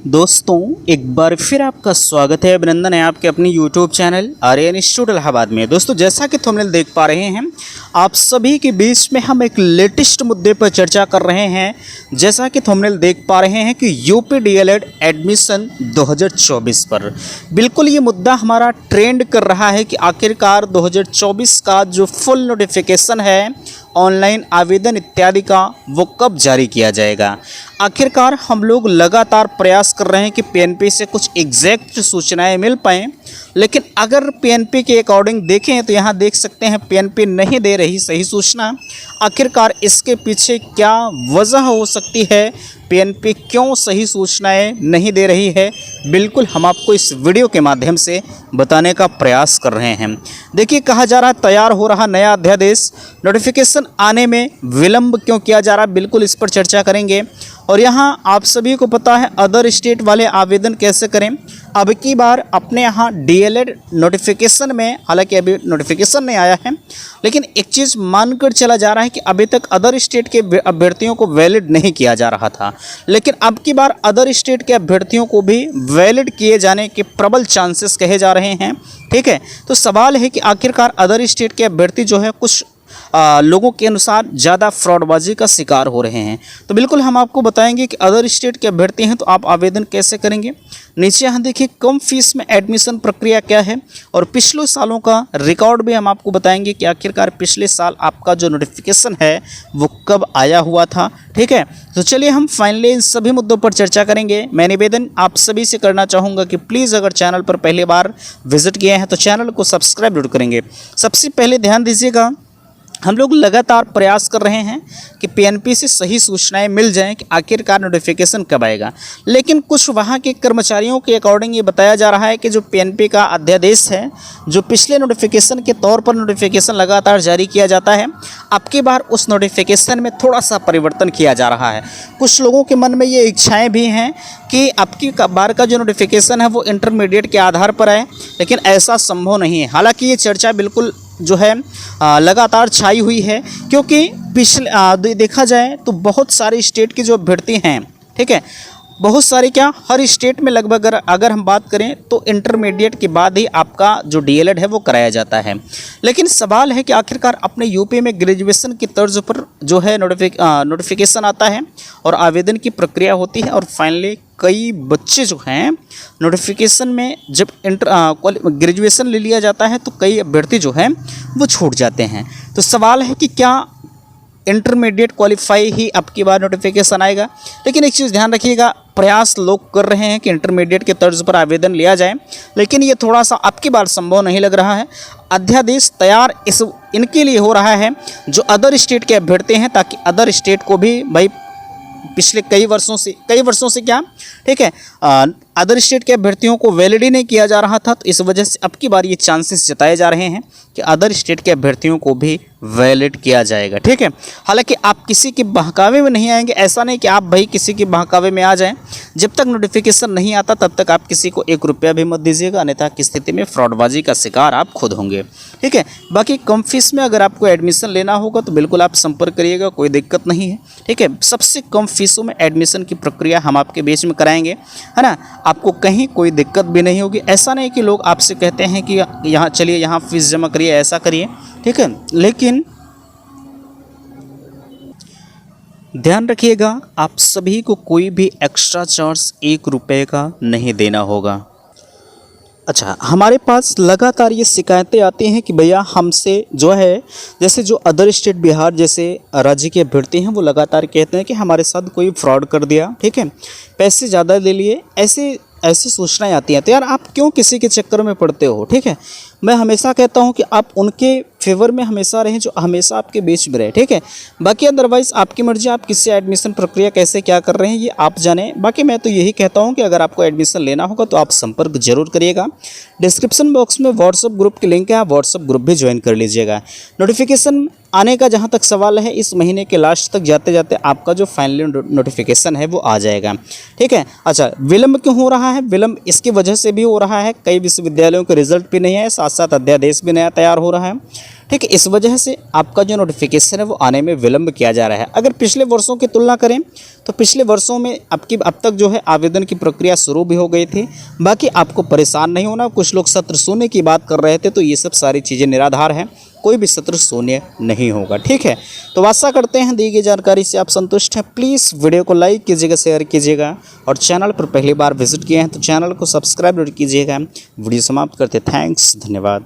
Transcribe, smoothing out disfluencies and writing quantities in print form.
दोस्तों एक बार फिर आपका स्वागत है, अभिनंदन है आपके अपनी YouTube channel Aryan institute Allahabad में। दोस्तों जैसा कि थंबनेल देख पा रहे हैं, आप सभी के बीच में हम एक लेटेस्ट मुद्दे पर चर्चा कर रहे हैं। जैसा कि थंबनेल देख पा रहे हैं कि यूपी डीएलएड एडमिशन 2024 पर बिल्कुल ये मुद्दा हमारा ट्रेंड कर रहा है कि आखिरकार 2024 का जो फुल नोटिफिकेशन है ऑनलाइन आवेदन इत्यादि का वो कब जारी किया जाएगा। आखिरकार हम लोग लगातार प्रयास कर रहे हैं कि पीएनपी से कुछ एग्जैक्ट सूचनाएं मिल पाएँ, लेकिन अगर पीएनपी के अकॉर्डिंग देखें तो यहाँ देख सकते हैं पीएनपी नहीं दे रही सही सूचना। आखिरकार इसके पीछे क्या वजह हो सकती है, पीएनपी क्यों सही सूचनाएं नहीं दे रही है, बिल्कुल हम आपको इस वीडियो के माध्यम से बताने का प्रयास कर रहे हैं। देखिए, कहा जा रहा है तैयार हो रहा नया अध्यादेश, नोटिफिकेशन आने में विलंब क्यों किया जा रहा है, बिल्कुल इस पर चर्चा करेंगे। और यहाँ आप सभी को पता है अदर स्टेट वाले आवेदन कैसे करें। अब की बार अपने यहाँ डीएलएड नोटिफिकेशन में, हालांकि अभी नोटिफिकेशन नहीं आया है, लेकिन एक चीज़ मानकर चला जा रहा है कि अभी तक अदर स्टेट के अभ्यर्थियों को वैलिड नहीं किया जा रहा था, लेकिन अब की बार अदर स्टेट के अभ्यर्थियों को भी वैलिड किए जाने के प्रबल चांसेस कहे जा रहे हैं। ठीक है, तो सवाल है कि आखिरकार अदर स्टेट के अभ्यर्थी जो है कुछ लोगों के अनुसार ज़्यादा फ्रॉडबाजी का शिकार हो रहे हैं। तो बिल्कुल हम आपको बताएंगे कि अदर स्टेट के अभ्यर्थी हैं तो आप आवेदन कैसे करेंगे। नीचे यहाँ देखिए कम फीस में एडमिशन प्रक्रिया क्या है, और पिछले सालों का रिकॉर्ड भी हम आपको बताएंगे कि आखिरकार पिछले साल आपका जो नोटिफिकेशन है वो कब आया हुआ था। ठीक है, तो चलिए हम फाइनली इन सभी मुद्दों पर चर्चा करेंगे। मैं निवेदन आप सभी से करना चाहूँगा कि प्लीज़ अगर चैनल पर पहली बार विजिट किए हैं तो चैनल को सब्सक्राइब जरूर करेंगे। सबसे पहले ध्यान दीजिएगा, हम लोग लगातार प्रयास कर रहे हैं कि पीएनपी से सही सूचनाएं मिल जाएं कि आखिरकार नोटिफिकेशन कब आएगा, लेकिन कुछ वहां के कर्मचारियों के अकॉर्डिंग ये बताया जा रहा है कि जो पीएनपी का अध्यादेश है, जो पिछले नोटिफिकेशन के तौर पर नोटिफिकेशन लगातार जारी किया जाता है, अब की बार उस नोटिफिकेशन में थोड़ा सा परिवर्तन किया जा रहा है। कुछ लोगों के मन में ये इच्छाएँ भी हैं कि अब की बार का जो नोटिफिकेशन है वो इंटरमीडिएट के आधार पर आए, लेकिन ऐसा संभव नहीं है। हालाँकि ये चर्चा बिल्कुल जो है लगातार छाई हुई है, क्योंकि पिछले देखा जाए तो बहुत सारे स्टेट के जो अभ्यर्थी हैं, ठीक है, बहुत सारे क्या हर स्टेट में लगभग अगर हम बात करें तो इंटरमीडिएट के बाद ही आपका जो डीएलएड है वो कराया जाता है। लेकिन सवाल है कि आखिरकार अपने यूपी में ग्रेजुएशन की तर्ज पर जो है नोटिफिकेशन आता है और आवेदन की प्रक्रिया होती है, और फाइनली कई बच्चे जो हैं नोटिफिकेशन में जब ग्रेजुएशन ले लिया जाता है तो कई अभ्यर्थी जो हैं वो छूट जाते हैं। तो सवाल है कि क्या इंटरमीडिएट क्वालिफाई ही अब की बार नोटिफिकेशन आएगा। लेकिन एक चीज़ ध्यान रखिएगा, प्रयास लोग कर रहे हैं कि इंटरमीडिएट के तर्ज पर आवेदन लिया जाए, लेकिन ये थोड़ा सा अब की बार संभव नहीं लग रहा है। अध्यादेश तैयार इनके लिए हो रहा है जो अदर स्टेट के अभ्यर्थी हैं, ताकि अदर स्टेट को भी भाई पिछले कई वर्षों से क्या, ठीक है, अदर स्टेट के अभ्यर्थियों को वैलिड ही नहीं किया जा रहा था, तो इस वजह से अब की बार ये चांसेस जताए जा रहे हैं कि अदर स्टेट के अभ्यर्थियों को भी वैलिड किया जाएगा। ठीक है, हालांकि आप किसी के बहकावे में नहीं आएंगे, ऐसा नहीं कि आप भाई किसी के बहकावे में आ जाएं। जब तक नोटिफिकेशन नहीं आता तब तक आप किसी को 1 रुपया भी मत दीजिएगा, अन्यथा की स्थिति में फ्रॉडबाजी का शिकार आप खुद होंगे। ठीक है, बाकी कम फीस में अगर आपको एडमिशन लेना होगा तो बिल्कुल आप संपर्क करिएगा, कोई दिक्कत नहीं है। ठीक है, सबसे कम फीसों में एडमिशन की प्रक्रिया हम आपके बीच में कराएंगे, है ना, आपको कहीं कोई दिक्कत भी नहीं होगी। ऐसा नहीं कि लोग आपसे कहते हैं कि यहाँ चलिए यहाँ फीस जमा करिए, ऐसा करिए। ठीक है, लेकिन ध्यान रखिएगा आप सभी को कोई भी एक्स्ट्रा चार्ज 1 रुपये का नहीं देना होगा। अच्छा, हमारे पास लगातार ये शिकायतें आती हैं कि भैया हमसे जो है, जैसे जो अदर स्टेट बिहार जैसे राज्य के अभ्यर्थी हैं वो लगातार कहते हैं कि हमारे साथ कोई फ्रॉड कर दिया, ठीक है, पैसे ज़्यादा ले लिए, ऐसी सूचनाएं आती हैं। तो यार आप क्यों किसी के चक्कर में पड़ते हो। ठीक है, मैं हमेशा कहता हूं कि आप उनके फेवर में हमेशा रहें जो हमेशा आपके बीच में रहे। ठीक है, बाकी अदरवाइज़ आपकी मर्जी, आप किससे एडमिशन प्रक्रिया कैसे क्या कर रहे हैं ये आप जानें। बाकी मैं तो यही कहता हूं कि अगर आपको एडमिशन लेना होगा तो आप संपर्क जरूर करिएगा। डिस्क्रिप्शन बॉक्स में व्हाट्सअप ग्रुप की लिंक है, आप व्हाट्सअप ग्रुप भी ज्वाइन कर लीजिएगा। नोटिफिकेशन आने का जहाँ तक सवाल है, इस महीने के लास्ट तक जाते जाते आपका जो फाइनली नोटिफिकेशन है वो आ जाएगा। ठीक है, अच्छा, विलंब क्यों हो रहा है? विलंब इसकी वजह से भी हो रहा है, कई विश्वविद्यालयों के रिजल्ट भी नहीं है, साथ साथ अध्यादेश भी नया तैयार हो रहा है। ठीक है, इस वजह से आपका जो नोटिफिकेशन है वो आने में विलंब किया जा रहा है। अगर पिछले वर्षों की तुलना करें तो पिछले वर्षों में आपकी अब तक जो है आवेदन की प्रक्रिया शुरू भी हो गई थी। बाकी आपको परेशान नहीं होना। कुछ लोग सत्र शून्य की बात कर रहे थे, तो ये सब सारी चीज़ें निराधार हैं, कोई भी सत्र शून्य नहीं होगा। ठीक है, तो आशा करते हैं दी गई जानकारी से आप संतुष्ट हैं। प्लीज़ वीडियो को लाइक कीजिएगा, शेयर कीजिएगा और चैनल पर पहली बार विजिट किए हैं तो चैनल को सब्सक्राइब कीजिएगा। वीडियो समाप्त करते, थैंक्स, धन्यवाद।